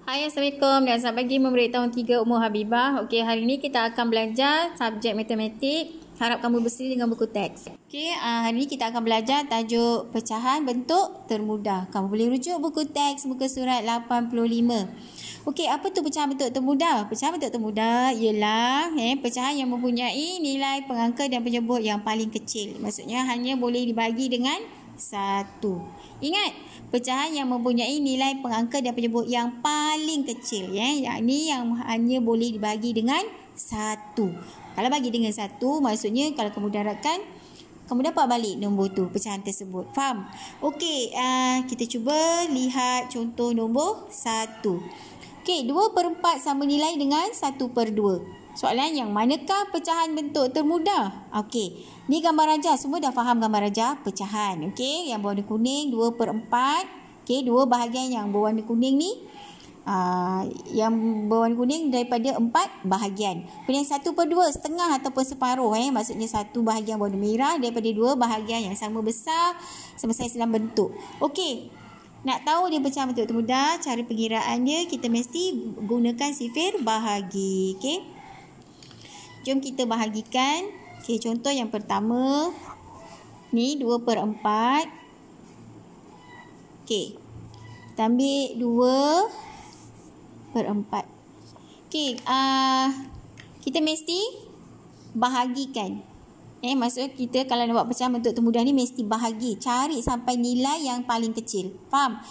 Hai, Assalamualaikum dan selamat pagi murid tahun 3 Umur Habibah. Okey, hari ini kita akan belajar subjek matematik. Harap kamu bersedia dengan buku teks. Okey, hari ini kita akan belajar tajuk pecahan bentuk termudah. Kamu boleh rujuk buku teks muka surat 85. Okey, apa tu pecahan bentuk termudah? Pecahan bentuk termudah ialah pecahan yang mempunyai nilai pengangka dan penyebut yang paling kecil. Maksudnya hanya boleh dibagi dengan 1. Ingat, pecahan yang mempunyai nilai pengangka dan penyebut yang paling kecil, yakni yang hanya boleh dibagi dengan 1. Kalau bagi dengan 1, maksudnya kalau kamu darabkan, kamu dapat balik nombor tu, pecahan tersebut. Faham? Okey, kita cuba lihat contoh nombor 1. Okey, 2/4 sama nilai dengan 1/2. Soalan yang manakah pecahan bentuk termudah? Okey, ni gambar rajah. Semua dah faham gambar rajah pecahan. Okey, yang berwarna kuning 2/4. Okey, dua bahagian yang berwarna kuning ni. Yang berwarna kuning daripada 4 bahagian. Kemudian 1/2 setengah ataupun separuh. Maksudnya satu bahagian warna merah daripada dua bahagian yang sama besar sama saiz dalam bentuk. Okey, nak tahu dia pecahan bentuk termudah, cara pengiraan dia kita mesti gunakan sifir bahagi. Okey, jom kita bahagikan. Okey, contoh yang pertama ni 2/4. Okey, kita ambil 2/4. Okey, kita mesti bahagikan. Maksud kita kalau nak buat pecahan bentuk termudah ni mesti bahagi, cari sampai nilai yang paling kecil. Faham?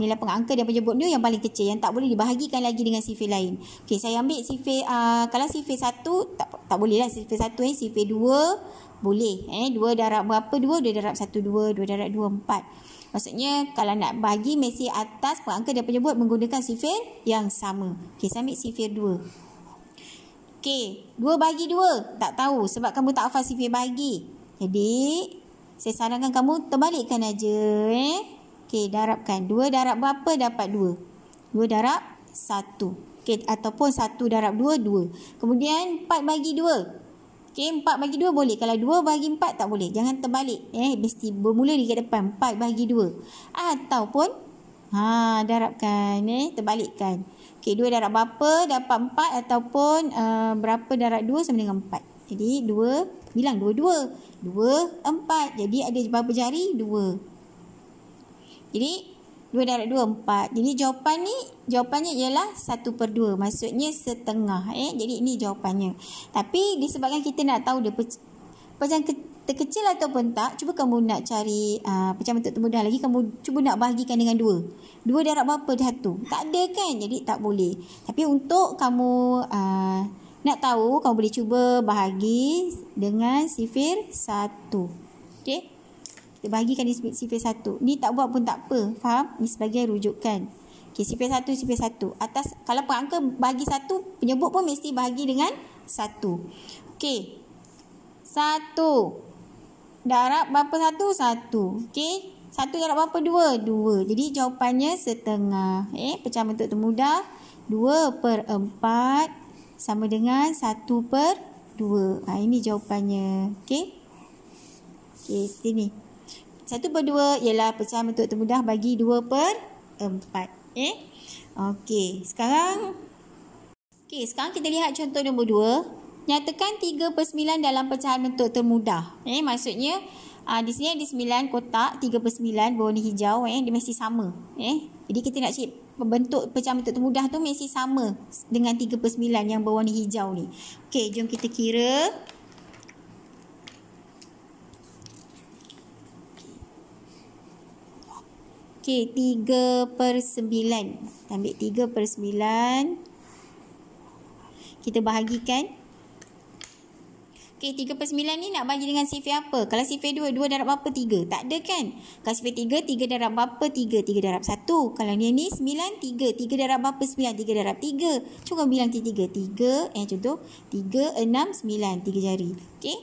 Nilai pengangka dan penyebut dia yang paling kecil, yang tak boleh dibahagikan lagi dengan sifir lain. Okey, saya ambil sifir, kalau sifir 1 tak boleh lah sifir 1. Sifir 2 boleh. 2 darab berapa? 2 darab 1 2, 2 darab 2 4. Maksudnya kalau nak bagi mesti atas pengangka dan penyebut menggunakan sifir yang sama. Okey, saya ambil sifir 2. Okey, 2 bagi 2 tak tahu sebab kamu tak hafal sifir bahagi. Jadi saya sarankan kamu terbalikkan aja. Okey, darabkan. 2 darab berapa? Dapat 2. 2 darab 1. Okey, ataupun 1 darab 2, 2. Kemudian 4 bagi 2. Okey, 4 bagi 2 boleh. Kalau 2 bagi 4 tak boleh. Jangan terbalik. Mesti bermula di depan. 4 bagi 2. Ataupun darabkan. Terbalikkan. Okey, 2 darab berapa? Dapat 4. Ataupun berapa darab 2 sama dengan 4. Jadi 2, bilang 2, 2. 2, 4. Jadi ada berapa jari? 2. Jadi 2 darab 2, 4. Jadi jawapannya ialah 1/2. Maksudnya setengah. Jadi ini jawapannya. Tapi disebabkan kita nak tahu dia pecahan terkecil ataupun tak, cuba kamu nak cari pecahan bentuk termudah lagi, kamu cuba nak bahagikan dengan 2. 2 darab berapa? 1. Tak ada kan? Jadi tak boleh. Tapi untuk kamu nak tahu, kamu boleh cuba bahagi dengan sifir 1. Okey? Kita bahagikan di sifir 1. Ni tak buat pun tak apa. Faham? Ni sebagai rujukan. Okey, sifir 1, sifir 1. Atas, kalau pengangka bahagi 1, penyebut pun mesti bahagi dengan 1. Okey. 1 darab berapa? 1. Okey. 1 darab berapa? 2. 2. Jadi jawapannya setengah. Pecahan bentuk termudah 2/4 sama dengan 1/2. Ini jawapannya. Okey. Okey, sini. 1/2 ialah pecahan bentuk termudah bagi 2/4. Okey, sekarang kita lihat contoh nombor 2. Nyatakan 3/9 dalam pecahan bentuk termudah. Maksudnya di sini ada 9 kotak, 3/9 berwarna hijau. Dia mesti sama. Jadi kita nak cari bentuk pecahan bentuk termudah tu mesti sama dengan 3/9 yang berwarna hijau ni. Okey, jom kita kira. Okey, 3/9. Ambil 3/9. Kita bahagikan. Okey, 3/9 ni nak bagi dengan sifir apa? Kalau sifir 2, 2 darab berapa? 3. Tak ada kan? Kalau sifir 3, 3 darab berapa? 3. 3 darab 1. Kalau ni 9, 3. 3 darab berapa? 9. 3 darab 3. Cuba bilang 3. 3, contoh. 3, 6, 9. 3 jari. Okey.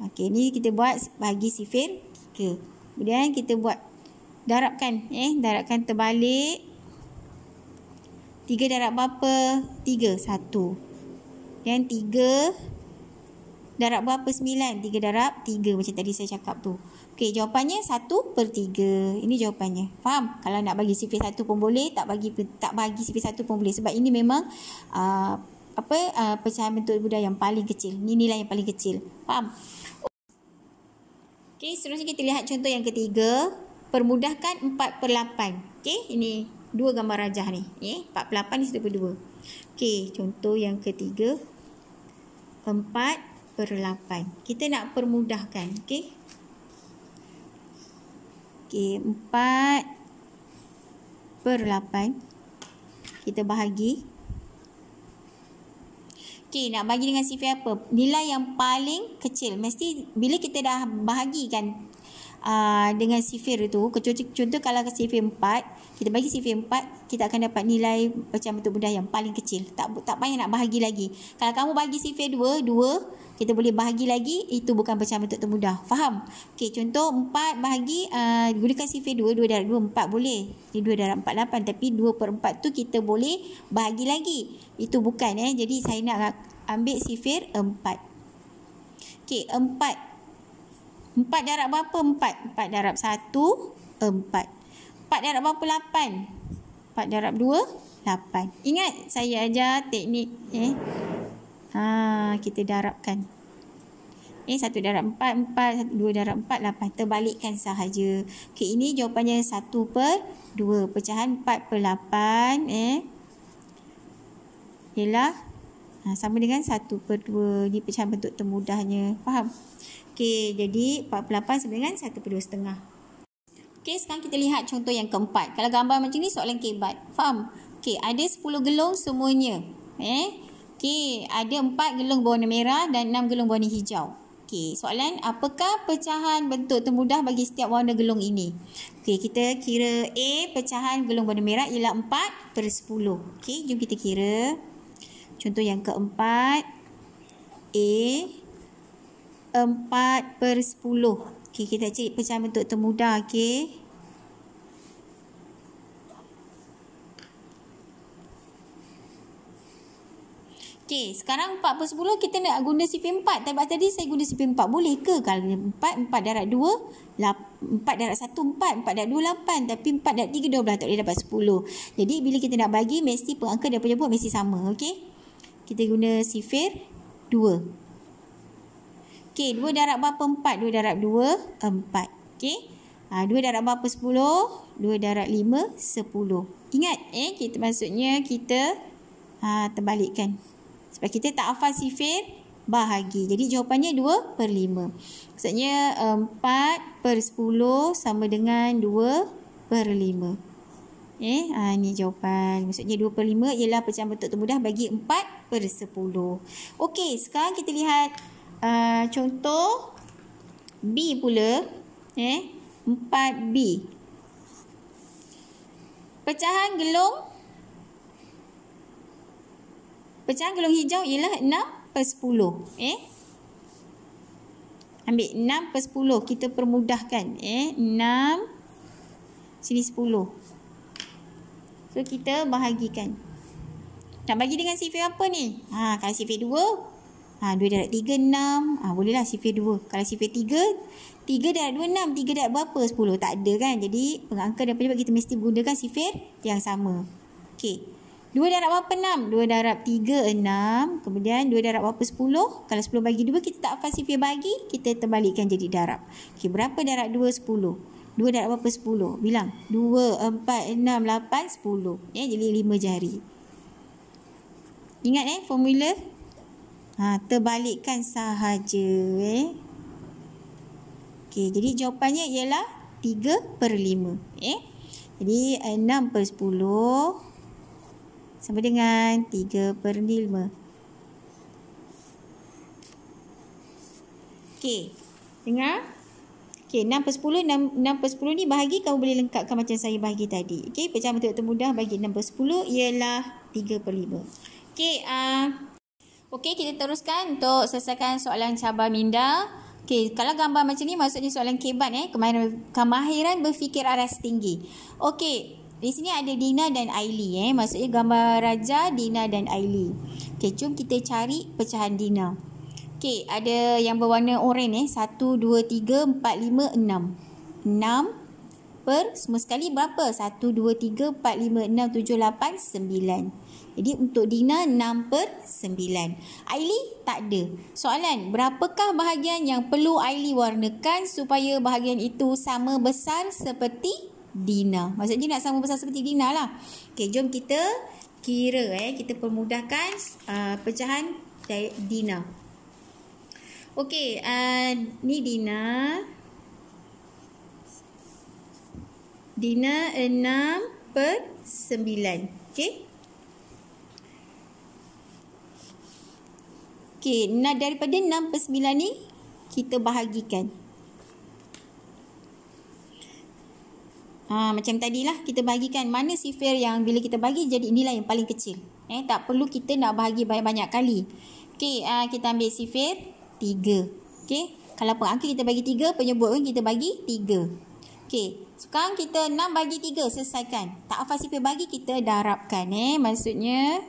Okey, ni kita buat bagi sifir 3. Kemudian kita buat darabkan. Darabkan terbalik. 3 darab berapa? 3. 1. Dan 3 darab berapa 9? 3 darab 3 macam tadi saya cakap tu. Okey, jawapannya 1/3. Ini jawapannya. Faham? Kalau nak bagi sifir 1 pun boleh, tak bagi sifir 1 pun boleh. Sebab ini memang pecahan bentuk temudah yang paling kecil. Ini nilai yang paling kecil. Faham? Okey, seterusnya kita lihat contoh yang ketiga. Permudahkan 4/8. Okey, ini dua gambar rajah ni. 4/8 ni 1/2. Okey, contoh yang ketiga. 4/8. Kita nak permudahkan. Okey. Okey, 4/8. Kita bahagi. Okey, nak bagi dengan sifir apa? Nilai yang paling kecil. Mesti bila kita dah bahagikan dengan sifir itu, contoh kalau sifir 4, kita bagi sifir 4, kita akan dapat nilai pecahan bentuk mudah yang paling kecil. Tak payah nak bahagi lagi. Kalau kamu bagi sifir 2, kita boleh bahagi lagi, itu bukan pecahan bentuk termudah. Faham? Okey, contoh 4 bahagi, gunakan sifir 2, 2 darab 2, 4 boleh. Ini 2 darab 4, 8. Tapi 2/4 tu kita boleh bahagi lagi. Itu bukan. Jadi saya nak ambil sifir 4. Okey, 4. 4 darab berapa 4? 4 darab 1, 4. 4 darab berapa 8? 4 darab 2, 8. Ingat saya ajar teknik kita darabkan. 1 darab 4, 4, 2 darab 4, 8. Terbalikkan sahaja. Okey, ini jawapannya 1/2. Pecahan 4/8 ialah sama dengan 1/2. Ini pecahan bentuk termudahnya. Faham? Okey, jadi 4/8 sama dengan 1/2,5. Okey, sekarang kita lihat contoh yang keempat. Kalau gambar macam ni soalan kebat. Faham? Okey, ada 10 gelung semuanya. Okey, ada 4 gelung berwarna merah dan 6 gelung berwarna hijau. Okey, soalan apakah pecahan bentuk termudah bagi setiap warna gelung ini? Okey, kita kira A pecahan gelung berwarna merah ialah 4/10. Okey, jom kita kira. Contoh yang keempat. A 4/10. Okey, kita cari pecahan bentuk termudah. Okey. Okey, sekarang 4/10 kita nak guna sifir 4. Tapi tadi saya guna sifir 4. Boleh ke? Kalau 4 darab 2, 4 darab 1, 4. 4 darab 2, 8. Tapi 4 darab 3, 12. Tak boleh dapat 10. Jadi, bila kita nak bagi, mesti pengangka dan penyebut mesti sama. Okey. Kita guna sifir 2. Okey, 2 darab berapa 4? 2 darab 2, 4. Okey. 2 darab berapa 10? 2 darab 5, 10. Ingat, kita maksudnya kita terbalikkan. Sebab kita tak hafal sifir bahagi. Jadi jawapannya 2/5. Maksudnya 4/10 sama dengan 2/5. Ni jawapan. Maksudnya 2/5 ialah pecahan bentuk termudah bagi 4/10. Okey, sekarang kita lihat contoh B pula. 4B. Pecahan gelung hijau ialah 6/10. Ambil 6/10. Kita permudahkan. 6. Sini 10. So, kita bahagikan. Nak bagi dengan sifir apa ni? Kalau sifir 2. 2 darab 3, 6. Bolehlah sifir 2. Kalau sifir 3, 3 darab 2, 6. 3 darab berapa? 10. Tak ada kan? Jadi, pengangka dan penyebab kita mesti gunakan sifir yang sama. Okey. 2 darab berapa 6? 2 darab 3, 6. Kemudian 2 darab berapa 10? Kalau 10 bagi 2, kita tak hafal sifir bagi. Kita terbalikkan jadi darab. Okey, berapa darab 2? 10. 2 darab berapa 10? Bilang. 2, 4, 6, 8, 10. Jadi 5 jari. Ingat formula? Terbalikkan sahaja. Okey, jadi jawapannya ialah 3/5. Jadi 6/10 sama dengan 3/5. Okey, dengar? Okey, 6/10. 6/10 ni bahagi, kamu boleh lengkapkan macam saya bahagi tadi. Okey, pecahan bentuk termudah bagi 6/10 ialah 3/5. Okey, okey, kita teruskan untuk selesaikan soalan cabar minda. Okey, kalau gambar macam ni maksudnya soalan kebat. Kemahiran berfikir aras tinggi. Okey, di sini ada Dina dan Aili. Maksudnya gambar raja Dina dan Aili. Okey, jom kita cari pecahan Dina. Okey, ada yang berwarna oranye 1, 2, 3, 4, 5, 6. 6 per semua sekali berapa? 1, 2, 3, 4, 5, 6, 7, 8, 9. Jadi untuk Dina 6 per 9. Aili tak ada. Soalan, berapakah bahagian yang perlu Aili warnakan supaya bahagian itu sama besar seperti Dina? Maksudnya nak sama besar seperti Dina lah. Okey, jom kita kira. Kita permudahkan pecahan Dina. Okey, ni Dina. Dina 6 per 9. Okey. Okey, daripada 6 per 9 ni kita bahagikan. Macam tadilah kita bahagikan. Mana sifir yang bila kita bagi jadi inilah yang paling kecil. Tak perlu kita nak bahagi banyak-banyak kali. Okey, kita ambil sifir 3. Okey, kalau pengangka kita bagi 3, penyebut pun kita bagi 3. Okey, sekarang kita 6 bagi 3, selesaikan. Tak hafal sifir bagi, kita darabkan. Maksudnya,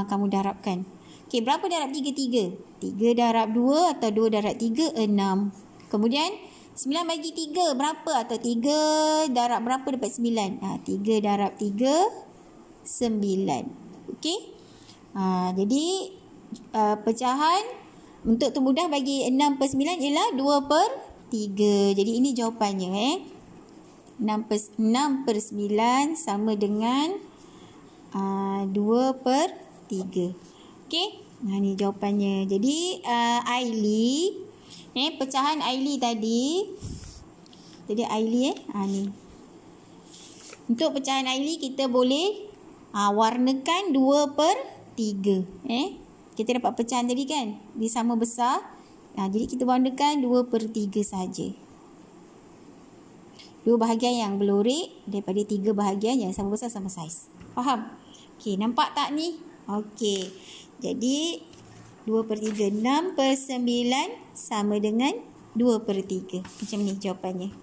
kamu darabkan. Okey, berapa darab 3? 3. 3 darab 2 atau 2 darab 3, 6. Kemudian, 9 bagi 3, berapa? Atau 3 darab berapa dapat 9? 3 darab 3, 9. Okey? Jadi, pecahan untuk mudah bagi 6 per 9 ialah 2 per 3. Jadi ini jawapannya. 6 per 9 sama dengan 2 per 3. Okey. Ni jawapannya. Jadi Aili. Pecahan Aili tadi. Jadi Aili ni. Untuk pecahan Aili kita boleh warnakan 2 per 3. Kita dapat pecahan tadi kan. Dia sama besar. Jadi kita warnakan 2 per 3 saja. 2 bahagian yang berlorek daripada 3 bahagian yang sama besar sama saiz. Faham? Okey, nampak tak ni? Okey. Jadi 2 per 3, 6 per 9 sama dengan 2 per 3. Macam ni jawapannya.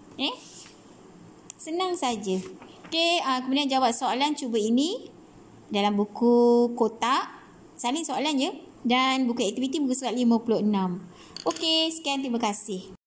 Senang saja. Okey, kemudian jawab soalan cuba ini dalam buku kotak. Salin soalan je. Dan buku aktiviti buku surat 56. Okey, sekian, terima kasih.